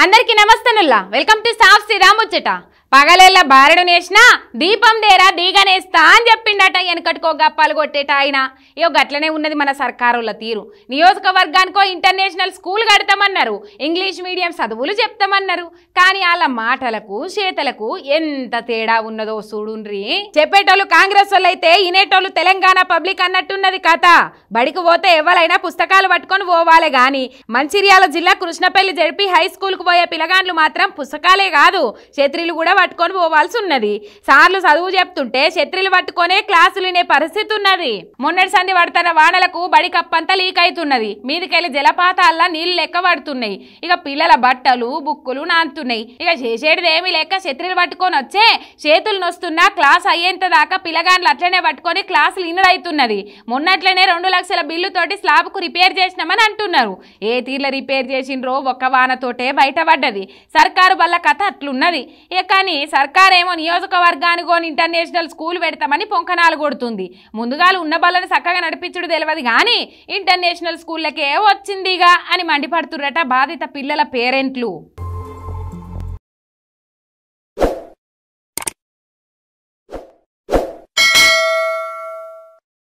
అందరికీ నమస్తేనుల్లా welcome to సాఫ్ శ్రీరాముచ్చట పగలేళ్ళ బారెడు నేసినా దీపం దేరా దీగనేస్తా అని చెప్పిండట వెనకటికో గప్పాలు కొట్టేట ఆయన ఇయో గట్లనే ఉన్నది మన సర్కారుల తీరు నియోజకవర్గానికో ఇంటర్నేషనల్ స్కూల్ కడతామన్నారు ఇంగ్లీష్ మీడియం చదువులు చెప్తామన్నారు కానీ వాళ్ళ మాటలకు చేతలకు ఎంత తేడా ఉన్నదో చూడుండ్రి చెప్పేటోళ్ళు కాంగ్రెస్ వాళ్ళు అయితే ఇనేటోళ్ళు తెలంగాణ పబ్లిక్ అన్నట్టున్నది కథ బడికి పోతే ఎవరైనా పుస్తకాలు పట్టుకొని పోవాలి గాని మంచిర్యాల జిల్లా కృష్ణపల్లి జడ్పీ హై స్కూల్ కు పోయే పిల్లగాండ్లు మాత్రం పుస్తకాలే కాదు ఛత్రీలు కూడా పట్టుకొని పోవాల్సి ఉన్నది సార్లు చదువు చెప్తుంటే ఛత్రీలు పట్టుకొనే క్లాసులు వినే పరిస్థితి ఉన్నది మొన్నటి సంధి పడుతున్న వానలకు బడి కప్పంతా లీక్ అవుతున్నది మీదికెళ్ళి జలపాతాల్లో నీళ్లు లెక్క పడుతున్నాయి ఇక పిల్లల బట్టలు బుక్కులు నానుతున్నాయి ఇక చేసేటిది ఏమీ లేక ఛత్రీలు పట్టుకొని వచ్చే చేతులు నొస్తున్నా క్లాస్ అయ్యేంత దాకా పిల్లగాండ్లు అట్లనే పట్టుకొని క్లాసులు ఇన్నడవుతున్నది మొన్నట్లనే 2 లక్షల బిల్లుతోటి స్లాబ్కు రిపేర్ చేసినామని అంటున్నారు ఏ తీర్ల రిపేర్ చేసిండ్రో ఒక్క వానతోటే బయటపడ్డది సర్కారు బల్ల కథ అట్లున్నది ఇక కానీ సర్కారేమో నియోజకవర్గానికోని ఇంటర్నేషనల్ స్కూల్ పెడతామని పొంకనాలు కొడుతుంది ముందుగాలు ఉన్న బల్లని చక్కగా నడిపించుడు తెలియదు కానీ ఇంటర్నేషనల్ స్కూళ్ళకే వచ్చిందిగా అని మండిపడుతుర్రట బాధిత పిల్లల పేరెంట్లు.